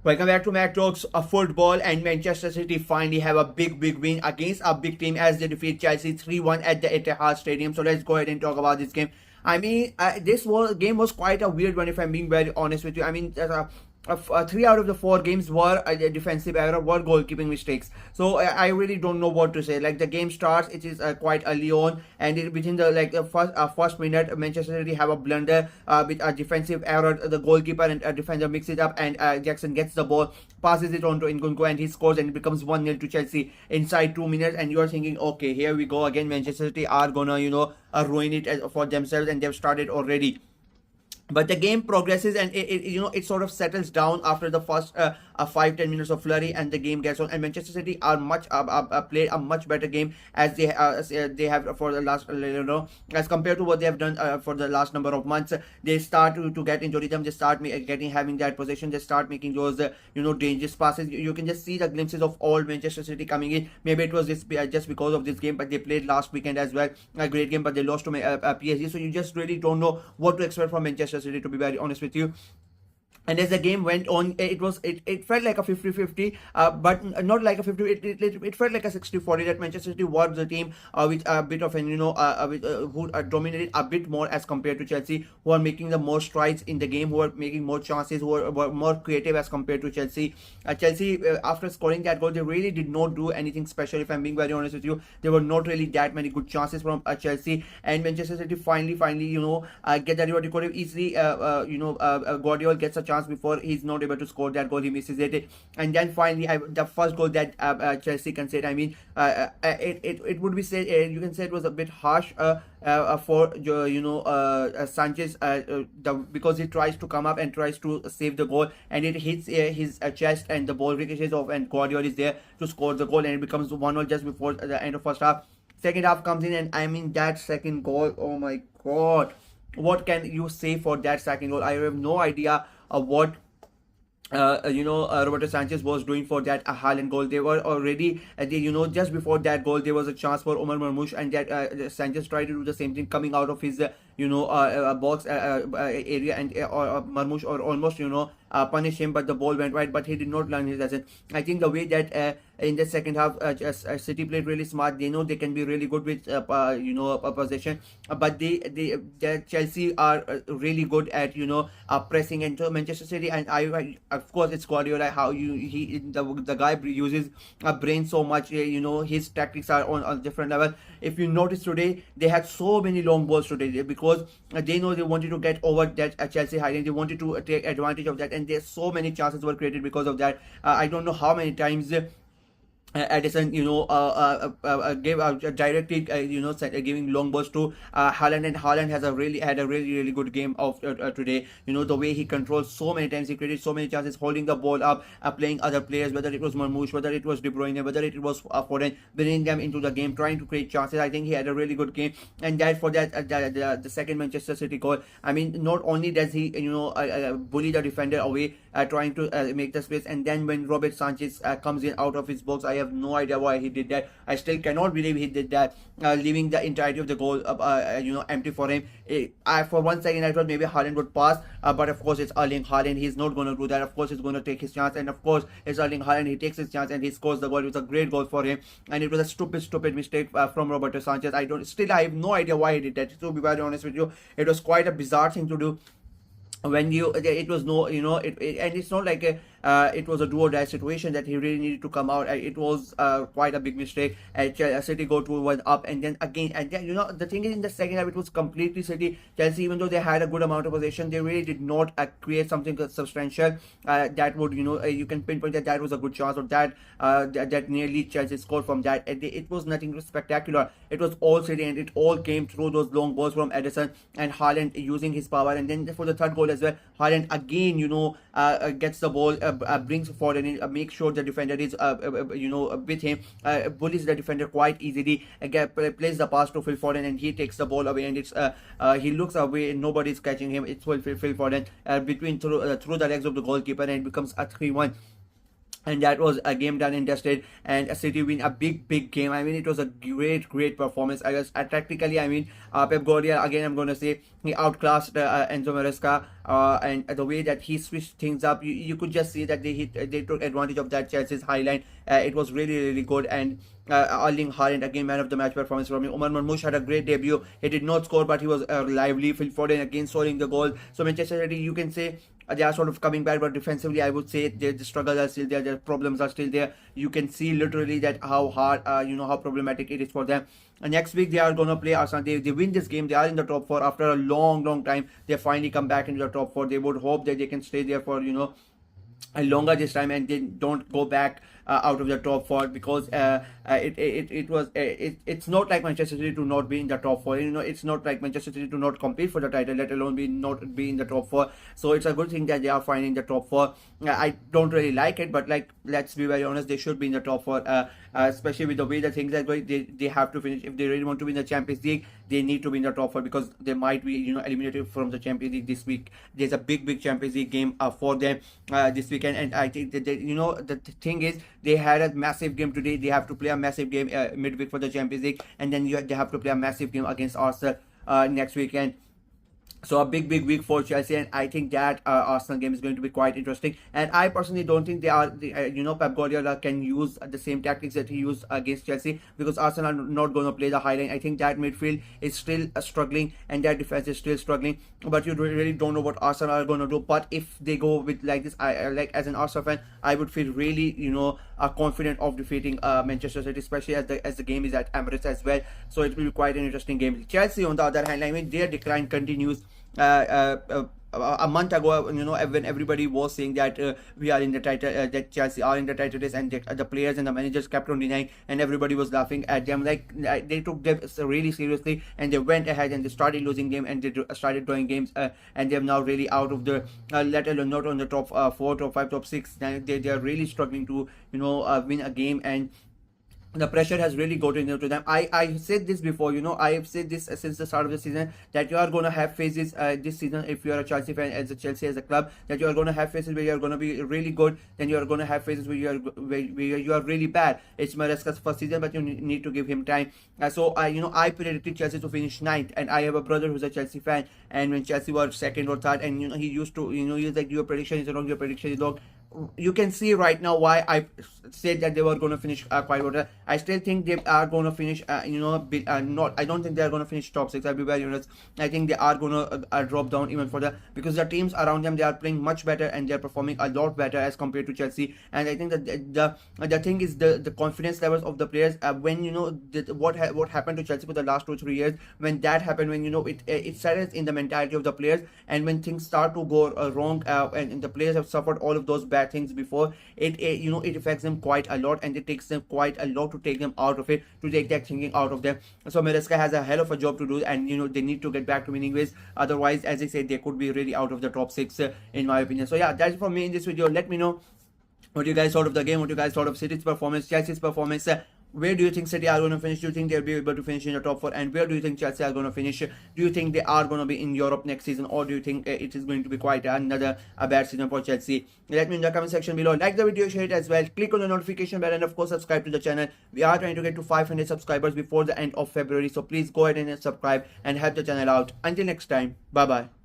Welcome back to Mac Talks Football, and Manchester City finally have a big win against a big team as they defeat Chelsea 3-1 at the Etihad Stadium. So let's go ahead and talk about this game. I mean, game was quite a weird one if I'm being very honest with you. I mean, 3 out of the 4 games were defensive error, were goalkeeping mistakes. So I really don't know what to say. Like the game starts, it is quite early on, and within the first minute, Manchester City have a blunder with a defensive error. The goalkeeper and defender mix it up, and Jackson gets the ball, passes it on to Nkunku, and he scores, and it becomes 1-0 to Chelsea inside 2 minutes. And you are thinking, okay, here we go again. Manchester City are gonna ruin it for themselves, and they've started already. But the game progresses, and it sort of settles down after the first 5-10 minutes of flurry, and the game gets on. And Manchester City are played a much better game as they have for the last as compared to what they have done for the last number of months. They start to get into rhythm. They start having that possession. They start making those dangerous passes. You can just see the glimpses of all Manchester City coming in. Maybe it was just because of this game, but they played last weekend as well, a great game, but they lost to PSG. So you just really don't know what to expect from Manchester City, to be very honest with you. And as the game went on, it felt like a 50-50, but not like a 50. It felt like a 60-40 that Manchester City was the team with a bit of an who dominated a bit more as compared to Chelsea, who are making the most strides in the game, who are making more chances, who were more creative as compared to Chelsea. Chelsea, after scoring that goal, they really did not do anything special. If I'm being very honest with you, there were not really that many good chances from Chelsea, and Manchester City finally get that reward easily. Guardiola gets a chance before he's not able to score that goal. He misses it, and then finally the first goal that Chelsea conceded. I mean, it would be said, you can say it was a bit harsh for Sanchez, because he tries to come up and tries to save the goal, and it hits his chest, and the ball ricochets off, and Guardiola is there to score the goal, and it becomes 1-0 just before the end of first half. Second half comes in, and I mean, that second goal, oh my god, what can you say for that second goal? I have no idea what Roberto Sanchez was doing for that Haaland goal. They were already, just before that goal, there was a chance for Omar Marmoush, and that Sanchez tried to do the same thing, coming out of his box area, and Marmoush or almost punish him, but the ball went wide, but he did not learn his lesson. I think the way that in the second half City played really smart. They know they can be really good with possession, but they Chelsea are really good at pressing, and so Manchester City, and I of course it's Guardiola, how the guy uses a brain so much. His tactics are on a different level. If you notice today, they had so many long balls today because they know they wanted to get over that Chelsea high line. They wanted to take advantage of that, and there's so many chances were created because of that. I don't know how many times Edison, gave directly, giving long balls to Haaland, and Haaland had a really good game of today. The way he controls so many times, he created so many chances, holding the ball up, playing other players, whether it was Marmoush, whether it was De Bruyne, whether it was Foden, bringing them into the game, trying to create chances. I think he had a really good game, and that for that the second Manchester City goal. I mean, not only does he bully the defender away, trying to make the space, and then when Robert Sanchez comes in out of his box, I have no idea why he did that. I still cannot believe he did that, leaving the entirety of the goal empty for him. For 1 second I thought maybe Haaland would pass, but of course it's Erling Haaland. He's not going to do that. Of course he's going to take his chance, and of course it's Erling Haaland. He takes his chance and he scores the goal. It was a great goal for him, and it was a stupid mistake from Roberto Sanchez. I have no idea why he did that. To be very honest with you, it was quite a bizarre thing to do. When it was no, and it's not like it was a do or die situation that he really needed to come out. It was quite a big mistake. City go 2-1 up, and then again, and then the thing is, in the second half it was completely City. Chelsea, even though they had a good amount of possession, they really did not create something substantial that would you can pinpoint that was a good chance, or that nearly Chelsea scored from that. It was nothing spectacular. It was all City, and it all came through those long balls from Edison and Haaland using his power. And then for the third goal as well, Haaland again gets the ball, brings forward, and makes sure the defender is with him, bullies the defender quite easily, plays the pass to Phil Foden, and he takes the ball away, and it's he looks away and nobody's catching him. It's Phil Foden through the legs of the goalkeeper, and it becomes a 3-1. and that was a game done and dusted, and a City win a big game. I mean, it was a great performance. I guess tactically, I mean, Pep Guardiola, again I'm going to say, he outclassed Enzo Maresca, and the way that he switched things up, you could just see that they took advantage of that Chelsea's high line. It was really good. And Erling Haaland, again man of the match performance from him. Omar Marmoush had a great debut. He did not score, but he was lively. Phil Foden again scoring the goal. So Manchester City, you can say, they are sort of coming back, but defensively I would say the struggles are still there, their problems are still there. You can see literally that how hard, how problematic it is for them. Next week they are going to play Arsenal. They win this game, they are in the top 4 after a long time. They finally come back into the top 4. They would hope that they can stay there for longer this time, and they don't go back out of the top 4, because it's not like Manchester City to not be in the top 4. It's not like Manchester City to not compete for the title, let alone not be in the top 4. So it's a good thing that they are finding the top 4. I don't really like it, but like, let's be very honest, they should be in the top 4, especially with the way the things are going. They have to finish. If they really want to win the Champions League, they need to be in the top 4, because they might be eliminated from the Champions League this week. There's a big Champions League game for them this weekend, and I think that the thing is, they had a massive game today. They have to play a massive game midweek for the Champions League, and then they have to play a massive game against Arsenal next weekend. So a big week for Chelsea, and I think that Arsenal game is going to be quite interesting. And I personally don't think Pep Guardiola can use the same tactics that he used against Chelsea, because Arsenal are not going to play the high line. I think that midfield is still struggling, and that defense is still struggling. But you really don't know what Arsenal are going to do. But if they go with like this, I like, as an Arsenal fan, I would feel really confident of defeating Manchester City, especially as the game is at Emirates as well. So it will be quite an interesting game. Chelsea, on the other hand, I mean, their decline continues. A month ago, when everybody was saying that we are in the title, that Chelsea are in the title race, and the players and the managers kept on denying, and everybody was laughing at them. Like, they took them really seriously, and they went ahead and they started losing game, and they started drawing games, and they're now really out of the, let alone not on the top 4, top 5, top 6. They are really struggling to win a game, and the pressure has really gotten into them. I said this before, I have said this since the start of the season, that you are going to have phases this season, if you are a Chelsea fan, as a Chelsea as a club, that you are going to have phases where you are going to be really good, then you are going to have phases where you are really bad. It's Maresca's first season, but you need to give him time. So I predicted Chelsea to finish 9th, and I have a brother who's a Chelsea fan, and when Chelsea were 2nd or 3rd, and he used to he's like, your prediction is wrong, your prediction is wrong. You can see right now why I said that they were going to finish quite well. I still think they are going to finish, not. I don't think they are going to finish top 6. I'll be very honest. I think they are going to drop down even further, because the teams around them, they are playing much better, and they are performing a lot better as compared to Chelsea. And I think that the thing is the confidence levels of the players. When what happened to Chelsea for the last 2-3 years, when that happened, when it settles in the mentality of the players, and when things start to go wrong, and the players have suffered all of those bad things before, it affects them quite a lot, and it takes them quite a lot to take them out of it, to take that thinking out of them. So Maresca has a hell of a job to do, and they need to get back to winning ways. Otherwise, as I said, they could be really out of the top 6 in my opinion. So yeah, that's it from me in this video. Let me know what you guys thought of the game, what you guys thought of City's performance, Chelsea's performance. Where do you think City are going to finish? Do you think they'll be able to finish in the top 4? And where do you think Chelsea are going to finish? Do you think they are going to be in Europe next season, or do you think it is going to be quite another bad season for Chelsea? Let me know in the comment section below. Like the video, share it as well. Click on the notification bell, and of course subscribe to the channel. We are trying to get to 500 subscribers before the end of February. So please go ahead and subscribe and help the channel out. Until next time, bye bye.